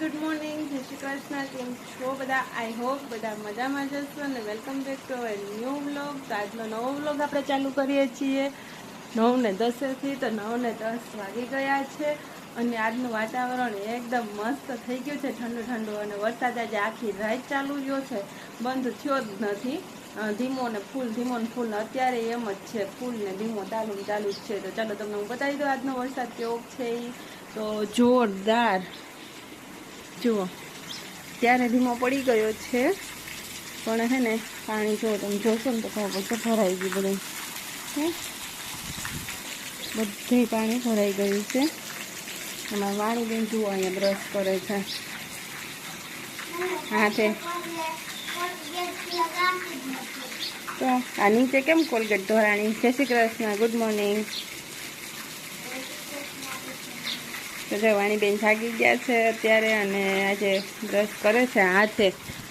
Good morning, જય શ્રી કૃષ્ણ. કેમ છો બધા? આઈ હોપ બધા મજામાં જશો અને welcome back to our new vlog. તો આજનો નવો વ્લોગ આપણે ચાલુ કરીએ છીએ 9:10 તો 9:10 વાગી ગયા છે અને આજનું વાતાવરણ એકદમ મસ્ત થઈ ગયું છે, ઠંડુ ઠંડુ. અને વરસાદ આજે આખી રાત ચાલુ રહ્યો છે, બંધ થયો જ નથી. ધીમો ને ફૂલ અત્યારે એમ જ છે, ફૂલ ને ધીમો ચાલુ જ છે. તો ચાલો તમને હું બતાવી દઉં આજનો વરસાદ કેવો છે. તો જોરદાર જુઓ, ત્યારે ધીમો પડી ગયો છે પણ હે ને પાણી જો તમે જોશો ને તો ખબર પડશે, ભરાઈ ગયું બધું. બધે પાણી ભરાઈ ગયું છે. અમારા વાણીબેન જુઓ અહીંયા બ્રશ કરે છે હાથે. તો આ નીચે કેમ કોલગેટ ધોરાણી? જય શ્રી કૃષ્ણ, ગુડ મોર્નિંગ. તો જો વાણીબેન જાગી ગયા છે અત્યારે અને આજે બ્રશ કરે છે હાથે.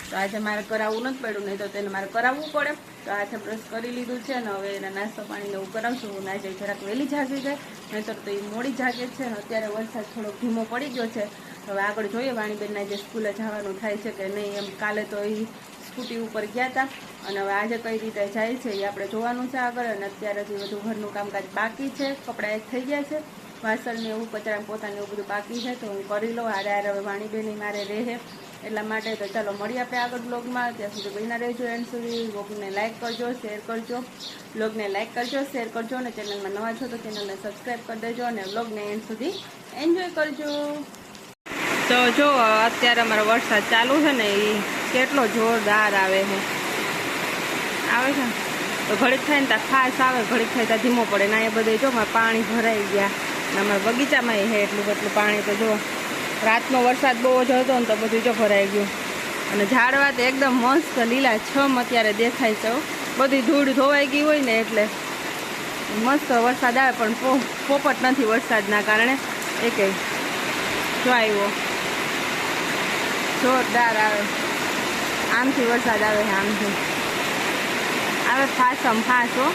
તો આજે મારે કરાવવું નથી પડ્યું, નહીં તો તેને મારે કરાવવું પડે. તો હાથે બ્રશ કરી લીધું છે ને હવે એને નાસ્તો પાણીને એવું કરાવશું. આજે જરાક વહેલી જાગી જાય, નહીંતર તો એ મોડી જાગે છે. અત્યારે વરસાદ થોડોક ધીમો પડી ગયો છે. હવે આગળ જોઈએ વાણીબેનના જે સ્કૂલે જવાનું થાય છે કે નહીં. એમ કાલે તો એ સ્કૂટી ઉપર ગયા હતા અને હવે આજે કઈ રીતે જાય છે એ આપણે જોવાનું છે આગળ. અને અત્યારે હજી બધું ઘરનું કામકાજ બાકી છે, કપડાં એક થઈ ગયા છે, વાસણને એવું કચરા પોતાને એવું બધું બાકી છે. તો હું કરી લઉં હારે હવે વાણીબેન મારે રહે એટલા માટે. તો ચાલો મળીએ આપણે આગળ બ્લોગમાં. ત્યાં સુધી બન્યા રહેજો એન્ડ સુધી. બ્લોગને લાઇક કરજો, શેર કરજો, બ્લોગને લાઇક કરજો, શેર કરજો અને ચેનલમાં નવા છો તો ચેનલને સબસ્ક્રાઈબ કરી દેજો અને બ્લોગને એન્ડ સુધી એન્જોય કરજો. તો જો અત્યારે અમારો વરસાદ ચાલુ છે ને એ કેટલો જોરદાર આવે છે તો ઘડીક થાય ને ત્યાં ફાસ્ટ આવે, ઘડીક થાય ત્યાં ધીમો પડે ને. અહીંયા બધે જો પાણી ભરાઈ ગયા અને અમારા બગીચામાં છે એટલું પાણી. તો જો રાતનો વરસાદ બહુ જ હતો ને તો બધું જો ભરાઈ ગયું. અને ઝાડવા તો એકદમ મસ્ત લીલા છમ અત્યારે દેખાય છે. બધી ધૂળ ધોવાઈ ગઈ હોય ને એટલે મસ્ત વરસાદ આવે, પણ પોપટ નથી વરસાદના કારણે એકે. જો આવ્યો જોરદાર આવે, આમથી વરસાદ આવે છે, આમથી આવે ફાસ હો.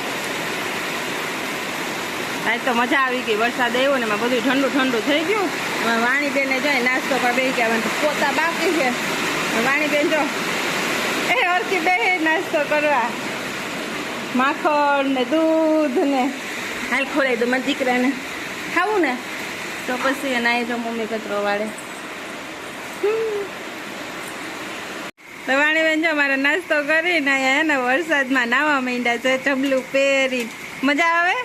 આજ તો મજા આવી ગઈ, વરસાદ આવ્યો ને એમાં બધું ઠંડુ ઠંડુ થઈ ગયું. એમાં વાણીબેને જાય નાસ્તો કરવા બે ગયા, પોતા બાકી છે. વાણીબેન જો એ અરકી બે નાસ્તો કરવા, માખણ ને દૂધ ને હાલ ખોરાઈ દો મારા દીકરાને ખાવું ને. તો પછી એના જો મમ્મી કચરો વાળે. તો વાણીબેન જો મારે નાસ્તો કરીને અહીંયા ને વરસાદમાં નાવા માંડ્યા છે, ટબલું પહેરી. મજા આવે.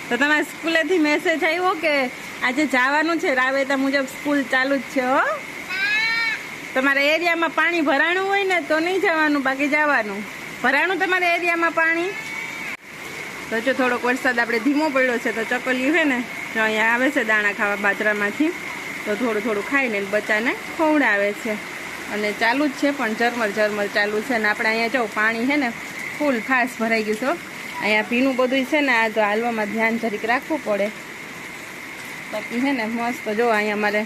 તો તમારા સ્કૂલેથી મેસેજ આવ્યો કે આજે જવાનું છે, રાબેતા મુજબ સ્કૂલ ચાલુ જ છે હો. તમારા એરિયામાં પાણી ભરાણું હોય ને તો નહીં જવાનું, બાકી જવાનું. ભરાણું તમારા એરિયામાં પાણી? તો જો થોડોક વરસાદ આપણે ધીમો પડ્યો છે તો ચકલિયું છે ને જો અહીંયા આવે છે દાણા ખાવા બાજરામાંથી. તો થોડું થોડું ખાઈને બચ્ચાને ખવડાવે છે અને ચાલુ જ છે, પણ ઝરમર ચાલુ છે. ને આપણે અહીંયા જો પાણી છે ને ફૂલ ફાસ્ટ ભરાઈ ગયું છે. અહીંયા ભીનું બધું છે ને, આ તો હાલવામાં ધ્યાન જરીક રાખવું પડે. બાકી છે ને મસ્ત જો અહીંયા અમારે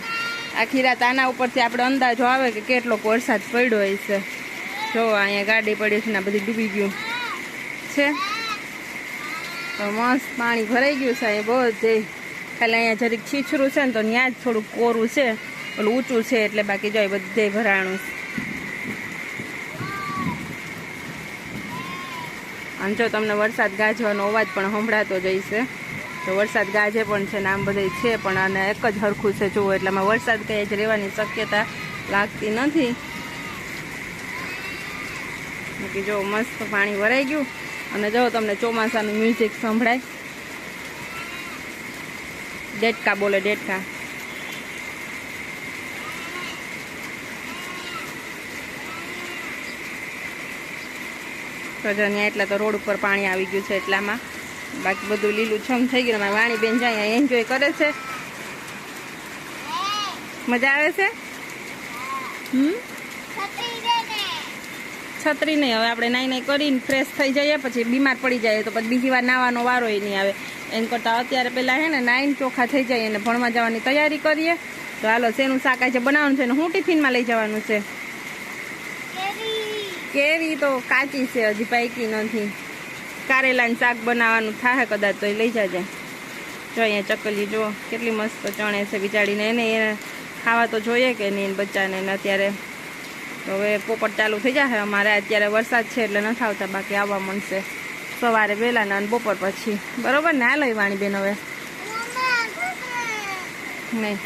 આખી રાત આના ઉપરથી આપણે અંદાજો આવે કે કેટલો વરસાદ પડ્યો હોય છે. જો અહીંયા ગાડી પડી છે ને બધું ડૂબી ગયું છે. તો મસ્ત પાણી ભરાઈ ગયું છે અહીંયા બધે. ખાલી અહીંયા જરીક છીછરું છે ને તો ત્યાં જ થોડુંક કોરું છે, ઓલું ઊંચું છે એટલે. બાકી જાય બધે ભરાણું. અને જો તમને વરસાદ ગાજવાનો અવાજ પણ સંભળાતો જ છે. તો વરસાદ ગાજે પણ છે ને આમ બધે છે પણ, અને એક જ હરખું છે જુઓ. એટલે આમાં વરસાદ કંઈ જ રહેવાની શક્યતા લાગતી નથી. બાકી જો મસ્ત પાણી ભરાઈ ગયું. અને જો તમને ચોમાસાનું મ્યુઝિક સંભળાય, ડેટકા બોલે ડેટકા. તો જો ત્યાં એટલા તો રોડ ઉપર પાણી આવી ગયું છે એટલામાં. બાકી બધું લીલું છમ થઈ ગયું. અમારી વાણીબેન જાય એન્જોય કરે છે. મજા આવે છે. છત્રી નહીં, હવે આપણે નાઈ કરીને ફ્રેશ થઈ જઈએ પછી બીમાર પડી જાય તો પછી બીજી વાર નાવાનો વારો નહીં આવે. એમ કરતાં અત્યારે પહેલાં હે ને નાઈને ચોખ્ખા થઈ જાય અને ભણવા જવાની તૈયારી કરીએ. તો હાલો શેનું શાક આજે બનાવવાનું છે ને હું ટિફિનમાં લઈ જવાનું છે? કેરી તો કાચી છે, હજી પાકી નથી. કારેલાનું શાક બનાવવાનું થાય કદાચ તો એ લઈ જજે. જો અહીંયા ચકલી જો કેટલી મસ્ત ચણે છે બિચારીને, એને ખાવા તો જોઈએ કે નહીં બચ્ચાને ને અત્યારે તો હવે પોપટ ચાલુ થઈ જશે અમારે અત્યારે વરસાદ છે એટલે નથી આવતા બાકી આવવા મળશે સવારે વહેલા ને બપોર પછી બરોબર ને. આ લઈ વાણી બેન હવે નહીં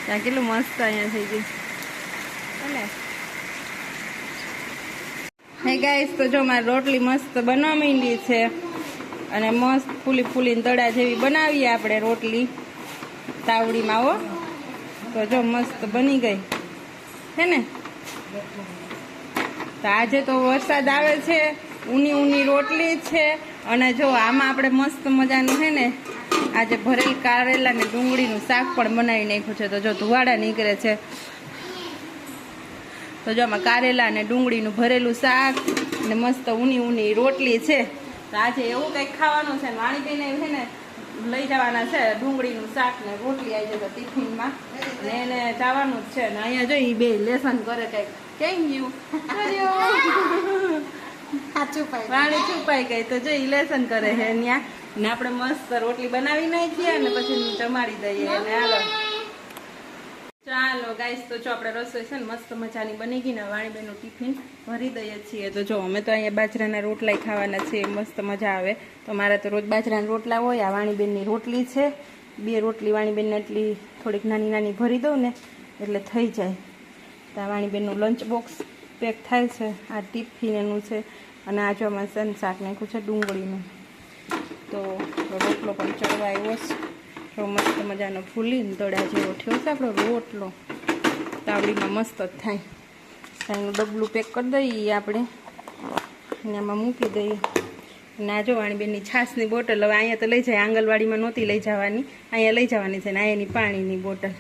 ત્યાં કેટલું મસ્ત અહીંયા થઈ ગયું ને. હે ગાઈસ તો જો મારી રોટલી મસ્ત બનવા માંડી છે અને મસ્ત ફૂલી ફૂલીને દડા જેવી બનાવીએ આપણે રોટલી તાવડીમાં હો. તો જો મસ્ત બની ગઈ છે ને. તો આજે તો વરસાદ આવે છે, ઊની ઊની રોટલી છે અને જો આમાં આપણે મસ્ત મજાનું છે ને આજે ભરેલ કારેલા ને ડુંગળીનું શાક પણ બનાવી નાખ્યું છે. તો જો ધુવાડા નીકળે છે તો જો આમાં કારેલા ને ડુંગળીનું ભરેલું શાક ને મસ્ત ઊની ઊની રોટલી છે. તો આજે એવું કંઈક ખાવાનું છે. વાણીબેને છે ને લઈ જવાના છે ડુંગળીનું શાક ને રોટલી આવી જશે ટિફિનમાં ને એને જવાનું જ છે. ને અહીંયા જો એ બે લેસન કરે કંઈક કેમ ગયું વાણી છુપાઈ ગઈ તો જો એ લેસન કરે છે ત્યાં ને આપણે મસ્ત રોટલી બનાવી નાખીએ અને પછી જમાડી દઈએ અને હાલો ચાલો ગાઈસ તો જો આપણે રસોઈ છે ને મસ્ત મજાની બની ગઈ ને વાણીબેનનું ટિફિન ભરી દઈએ છીએ. તો જો અમે તો અહીંયા બાજરાના રોટલા ખાવાના છીએ, મસ્ત મજા આવે. તો મારે તો રોજ બાજરાના રોટલા હોય. આ વાણીબેનની રોટલી છે, 2 રોટલી વાણીબેનને એટલી થોડીક નાની નાની ભરી દઉં ને એટલે થઈ જાય. તો આ વાણીબેનનું લંચ બોક્સ પેક થાય છે. આ ટિફિન એનું છે અને આ જો આમાં સન શાક નાખ્યું છે ડુંગળીનું. તો રોટલો પણ ચડવા આવ્યો છે. તો મસ્ત મજાનો ફૂલીને દડા જેવો થયો છે આપણો રોટલો. તાવડીમાં મસ્ત જ થાય. એનું ડબલું પેક કરી દઈએ આપણે અને આમાં મૂકી દઈએ. અને આ જો વાણીબેનની છાશની બોટલ હવે અહીંયા તો લઈ જાય, આંગણવાડીમાં નહોતી લઈ જવાની, અહીંયા લઈ જવાની છે ને અહીંયાની પાણીની બોટલ.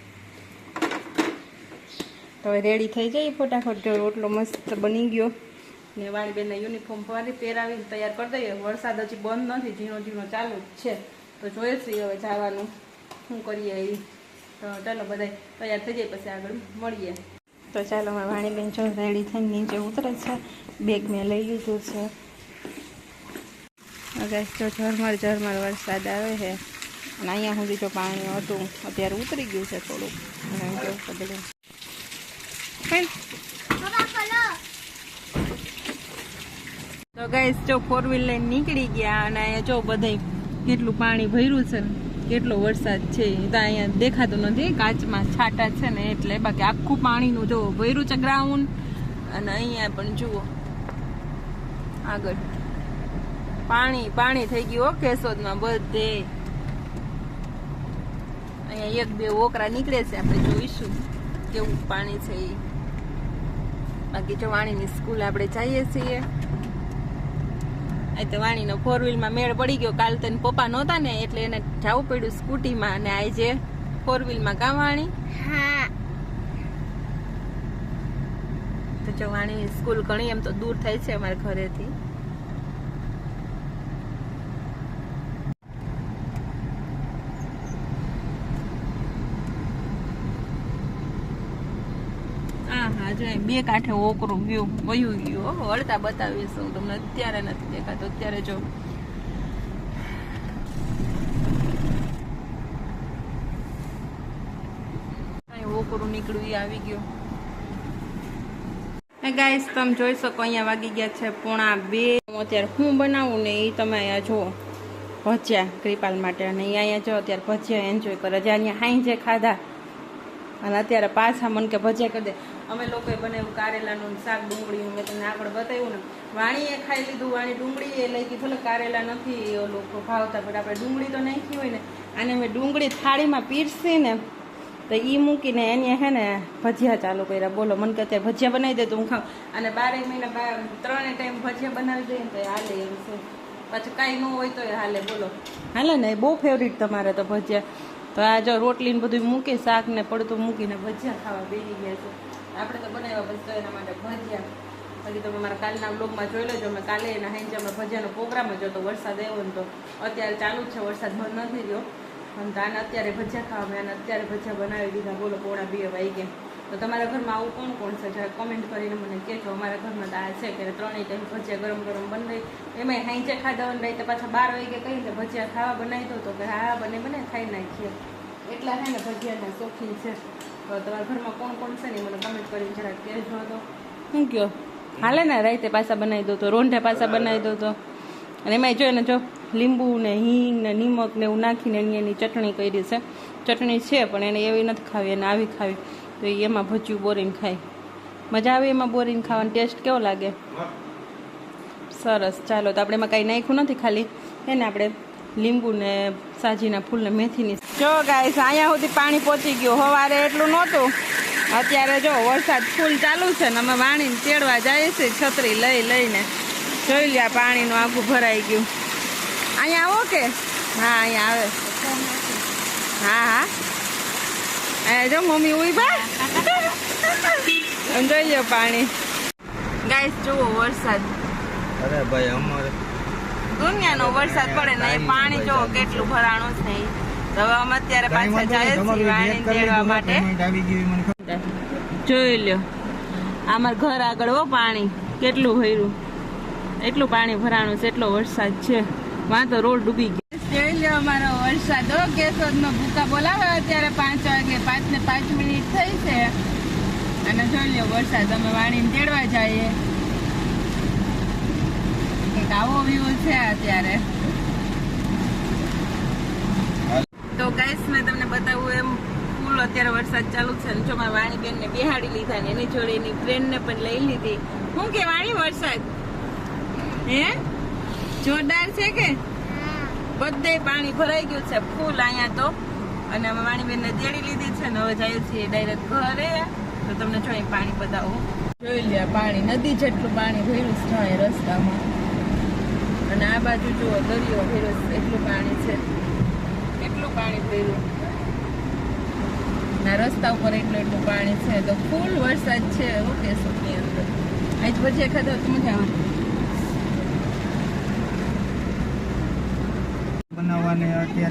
તો હવે રેડી થઈ જાય ફટાફટ. જો રોટલો મસ્ત બની ગયો ને વાણીબેનને યુનિફોર્મ ફરી પહેરાવીને તૈયાર કરી દઈએ. વરસાદ હજી બંધ નથી, ઝીણો ઝીણો ચાલુ જ છે. તો જોઈએ છીએ હવે જવાનું શું કરીએ એ. તો ચાલો બધા તૈયાર થઈ જાય પછી આગળ મળીએ. તો ચાલો મારા વાણીબેન જો રેડી થઈને નીચે ઉતરે છે. બેગ મેં લઈ લીધું છે. હવે જો ઝરમર ઝરમર વરસાદ આવે છે અને અહીંયા સુધી જો પાણી હતું અત્યારે ઉતરી ગયું છે થોડુંક. અને જો પગલું તો ગાઈસ જો 4 વ્હીલ લઈને નીકળી ગયા અને અહીંયા જો બધા કેટલું પાણી ભર્યું છે, કેટલો વરસાદ છે. તો અહીંયા દેખાતું નથી, કાચમાં છાંટા છે ને એટલે. બાકી આખું પાણીનું જો ભર્યું છે ગ્રાઉન્ડ. અને અહીંયા પણ જુઓ આગળ પાણી પાણી થઈ ગયું કેશોદમાં બધે. અહીંયા 1-2 ઓકરા નીકળે છે, આપણે જોઈશું કેવું પાણી છે એ. બાકી જો વાણીની સ્કૂલ આપણે જઈએ છીએ. તો વાણીનો 4 વ્હીલમાં મેળ પડી ગયો. કાલ તને પપ્પા નહોતા ને એટલે એને જવું પડ્યું સ્કૂટીમાં અને આજે 4 વ્હીલમાં. કામ વાણી? હા. તો જો વાણીની સ્કૂલ ઘણી એમ તો દૂર થાય છે અમારા ઘરેથી. હા જો 2 કાંઠે ઓકરું વ્યૂ વયું ગયું. વળતા બતાવીશ હું તમને, અત્યારે નથી દેખાતો. અત્યારે જો ઓકરું નીકળ્યું એ આવી ગયું. ગાઈસ તમે જોઈ શકો અહીંયા વાગી ગયા છે 1:45. અત્યારે હું બનાવું ને એ તમે અહીંયા જુઓ ભજીયા કૃપાલ માટે. અને અહીંયા જો અત્યારે ભજીયા એન્જોય કરે છે. અહીંયા હાઈ જે ખાધા અને અત્યારે પાછા મન કે ભજીયા કરી દે. અમે લોકોએ બનાવ્યું કારેલાનું શાક ડુંગળીનું. મેં તમને આગળ બતાવ્યું ને. વાણીએ ખાઈ લીધું, વાણી ડુંગળી એ લઈ ભલે કારેલા નથી લોકો ભાવતા પણ આપણે ડુંગળી તો નાખી હોય ને. અને મેં ડુંગળી થાળીમાં પીરસી ને તો એ મૂકીને એને હે ને ભજીયા ચાલુ કર્યા. બોલો મને કે અત્યારે ભજીયા બનાવી દે તો હું ખાઉં. અને 12 મહિના 3 ટાઈમ ભજીયા બનાવી દઈએ ને તો હાલે એમ છે. પાછું કાંઈ ન હોય તો હાલે. બોલો હાલે ને, બહુ ફેવરિટ તમારે તો ભજીયા. તો આ જો રોટલી ને બધું મૂકી શાક ને પડતું મૂકીને ભજીયા ખાવા બેસી ગયા છે. આપણે તો બનાવ્યા પછી તો એના માટે ભજીયા. બાકી તમે મારા કાલના બ્લોગમાં જોઈ લેજો. અમે કાલે એના હાઈ અમે ભજીયાનો પ્રોગ્રામ જ હતો. વરસાદ આવ્યો ને તો અત્યારે ચાલુ જ છે, વરસાદ બંધ નથી રહ્યો. અને આને અત્યારે ભજીયા ખાવા મેં અને અત્યારે ભજીયા બનાવી દીધા. બોલો 1:45 વાગી ગયા. તો તમારા ઘરમાં આવું કોણ કોણ છે જરા કોમેન્ટ કરીને મને કહેજો. અમારા ઘરમાં તો આ છે કે 3 ટાઈમ ભજીયા ગરમ ગરમ બનાવી. એમાંય હાઈજે ખાધા હોય ને પાછા 12 વાગે કહીને ભજીયા ખાવા બનાવી દો તો કે હા બને ખાઈ નાખીએ. એટલા છે ને ભજીયાના શોખીન છે. તો તો તમારા ઘરમાં કોણ કોણ છે ને મને કમેન્ટ કરીને જરાક કહેજો. તો શું કહો, હાલે ને રાઈતે પાછા બનાવી દો તો, રોંઢે પાછા બનાવી દો તો. અને એમાંય જો ને જો લીંબુ ને હિંગ ને નિમક ને એવું નાખીને એની ચટણી કરી છે. ચટણી છે પણ એને એવી નથી ખાવી, એને આવી ખાવી. તો એમાં ભજીયું બોરીને ખાય, મજા આવે એમાં બોરીને ખાવાનો. ટેસ્ટ કેવો લાગે? સરસ. ચાલો, તો આપણે એમાં કાંઈ નાખ્યું નથી, ખાલી એને આપણે લીંબુ ને સાજીના ફૂલ ને મેથીની. જો ગાઈસ, અહીંયા સુધી પાણી પહોંચી ગયું. સવારે એટલું નહોતું, અત્યારે જો વરસાદ ફૂલ ચાલુ છે ને અમે વાણીને તેડવા જઈએ છીએ છત્રી લઈને. જોઈ લ્યા, પાણીનું આખું ભરાઈ ગયું. અહીંયા આવો કે? હા, અહીંયા આવે. હા, જો મમ્મી ઉભા જોઈ લ્યો પાણી. ગાઈસ જુઓ વરસાદ, અરે ભાઈ અમારે દુનિયાનો વરસાદ પડે ને એ પાણી જો કેટલું ભરાણું છે. હવે અમે અત્યારે પાછા જાય છીએ વાણી તેડવા માટે. જોઈ લ્યો અમાર ઘર આગળ હો પાણી કેટલું ભર્યું, એટલું પાણી ભરાણું છે, એટલો વરસાદ છે. વાં તો રોડ ડૂબી ગયો. જોઈ લ્યો અમારો વરસાદ હો. કેશોદનો ભૂકા બોલાવે અત્યારે 5 વાગે, 5 ને 5 મિનિટ થઈ છે. અને જોઈ લ્યો વરસાદ, અમે વાણીને તેડવા જઈએ. કંઈક આવો વ્યૂ છે અત્યારે. તો ગાઈસ, મેં તમને બતાવું એમ ફૂલ અત્યારે વરસાદ ચાલુ છે. જો મારા વાણીબેન ને બેહાડી લીધા ને એની જોડે એની ફ્રેન્ડ ને પણ લઈ લીધી. શું કે વાણી, વરસાદ હે જોરદાર છે કે? બધે પાણી ભરાઈ ગયું છે ફૂલ અહીંયા તો. અને અમે વાણીબેન ને તેડી લીધી છે ને હવે જઈએ છીએ ડાયરેક્ટ ઘરે. તો તમને જો પાણી બતાવું. જોઈ લે પાણી, નદી જેટલું પાણી ભર્યું છે રસ્તામાં. અને આ બાજુ જુઓ દરિયો ભર્યો, એટલું પાણી છે, એટલું પાણી ભર્યું ના રસ્તા ઉપર એટલું પાણી છે. તો ફૂલ વરસાદ છે કેશોદની અંદર. આજ ભજીયા ખાધા તો મજા આવે.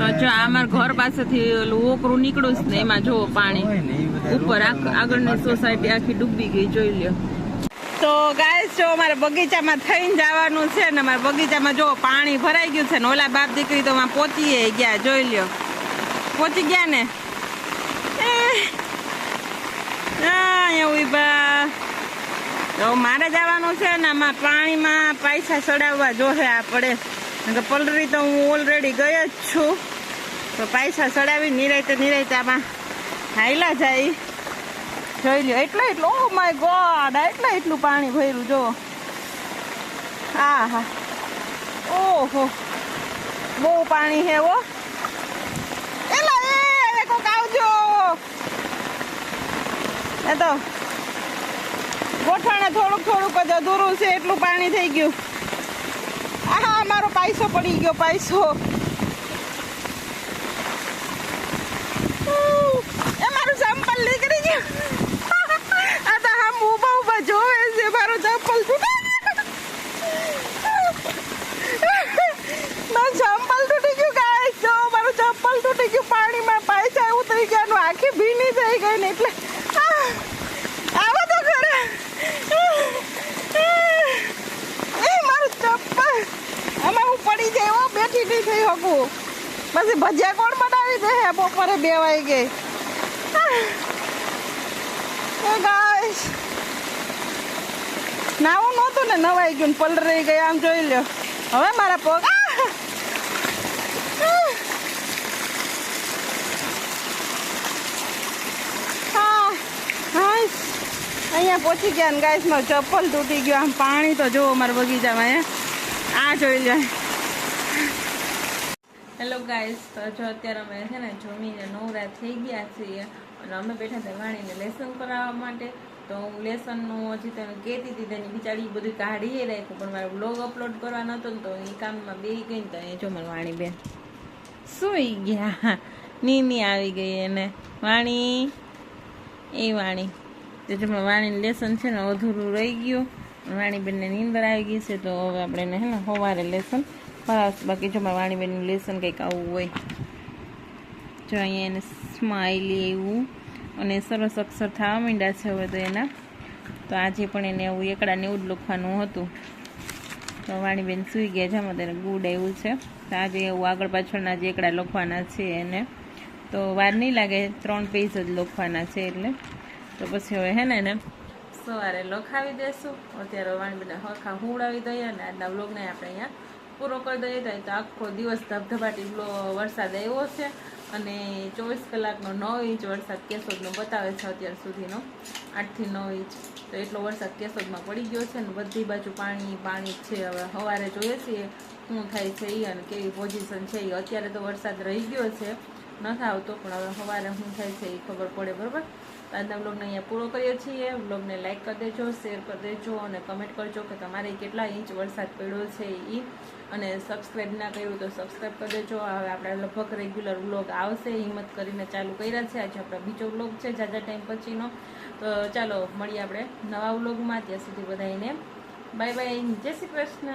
તો જો અમાર ઘર પાસેથી ઓકરું નીકળ્યું છે ને એમાં જો પાણી ઉપર આગળની સોસાયટી આખી ડૂબી ગઈ. જોઈ લ્યો. તો ગાઈસ, જો અમારે બગીચામાં થઈને જવાનું છે ને અમારા બગીચામાં જો પાણી ભરાઈ ગયું છે ને ઓલા બાપ દીકરી તો પહોંચી ગયા. જોઈ લ્યો, પહોંચી ગયા ને અહીંયા ઉભા. તો મારે જવાનું છે ને આમાં પાણીમાં પૈસા ચડાવવા જોશે આપણે. પલરી તો હું ઓલરેડી ગઈ જ છું. તો પૈસા ચડાવી નિરાયતે આમાં હાઈલા જાય. જોઈ લ્યો એટલું ઓ માય ગોડ, એટલું પાણી ભર્યું જો. હા હા, ઓહો બહુ પાણી હે વો. એલા એ કોક આવજો. એ તો ગોઠાણે થોડુંક જ અધૂરું છે, એટલું પાણી થઈ ગયું. હા, મારો પૈસો પડી ગયો, પૈસો. એ મારું ચંપલ નીકળી ગયું. આ તો આમ ઊભા જોવે છે, મારું ચંપલ તૂટી ગયું. ગાઈસ જો મારું ચંપલ તૂટી ગયું પાણીમાં. પૈસા ઉતરી ગયા, આખી ભીની થઈ ગઈ ને એટલે આવો તો ખરા. મારું ચંપલ આમાં હું પડી જાય એવો, બેઠી નહીં થઈ શકું. પછી ભજીયા કોણ બનાવી દે? બપોરે 2 વાગે. ગાઈસ નાવું નહોતું ને, નવાઈ ગયું, પલળી ગઈ. આમ જોઈ લ્યો હવે મારા પગ. અહીંયા પહોંચી ગયા ને ગાઈસ, મારું ચપ્પલ તૂટી ગયું. આમ પાણી તો જોવો મારા બગીચામાં. આ જોઈ લે. હેલો ગાઈસ, તો જો અત્યારે અમે છે ને જમીને નવરા થઈ ગયા છીએ અને અમે બેઠા હતા વાણીને લેસન કરાવવા માટે. તો હું લેસનનું હજી તમે કહેતી હતી તેની બિચારી બધું કાઢીએ રાખ્યું, પણ મારે બ્લોગ અપલોડ કરવાનો હતો ને તો એ કામમાં બેસી ગઈ ને. તો એ જો મારી વાણી બેન સૂઈ ગયા, નીની આવી ગઈ એને. વાણી એ વાણી તો જો વાણીને લેસન છે ને અધૂરું રહી ગયું. વાણીબેનને નીંદર આવી ગઈ છે, તો હવે આપણે એને હે ને સવારે લેસન કરાવશું. બાકી જો મારા વાણીબેનનું લેસન કંઈક આવું હોય. જો અહીંયા એને સ્માઇલી એવું અને સરસ અક્ષર થવા માંડ્યા છે હવે તો એના. તો આજે પણ એને એવું એકડાને એવું જ લખવાનું હતું. તો વાણીબેન સૂઈ ગયા છે, આમાં તેને ગુડ એવું છે. તો આજે એવું આગળ પાછળના જે એકડા લખવાના છે એને. તો વાર નહીં લાગે, 3 પેજ જ લખવાના છે એટલે. તો પછી હવે હે ને એને સવારે લખાવી દેશું. અત્યારે વાણબીને હરખા હુંડાવી દઈએ અને આજના વ્લોગને આપણે અહીંયા પૂરો કરી દઈએ. તો આખો દિવસ ધબધબાટી વરસાદ આવ્યો છે અને 24 કલાકનો 9 ઇંચ વરસાદ કેશોદનો બતાવે છે અત્યાર સુધીનો, 8 થી 9 ઇંચ. તો એટલો વરસાદ કેશોદમાં પડી ગયો છે ને બધી બાજુ પાણી પાણી જ છે. હવે સવારે જોઈએ છીએ શું થાય છે એ અને કેવી પોઝિશન છે એ. અત્યારે તો વરસાદ રહી ગયો છે, નથી આવતો, પણ હવે સવારે શું થાય છે એ ખબર પડે. બરાબર, આજના વ્લોગને અહીંયા પૂરો કરીએ છીએ. વ્લોગને લાઇક કરી દેજો, શેર કરી દેજો અને કમેન્ટ કરજો કે તમારે કેટલા ઇંચ વરસાદ પડ્યો છે એ. અને સબસ્ક્રાઈબ ના કર્યું તો સબસ્ક્રાઈબ કરી દેજો. હવે આપણે લગભગ રેગ્યુલર વ્લોગ આવશે, હિંમત કરીને ચાલુ કર્યા છે. આજે આપણો બીજો વ્લોગ છે જાજા ટાઈમ પછીનો. તો ચાલો મળીએ આપણે નવા વ્લોગમાં. ત્યાં સુધી બધાને બાય બાય, જય શ્રી કૃષ્ણ.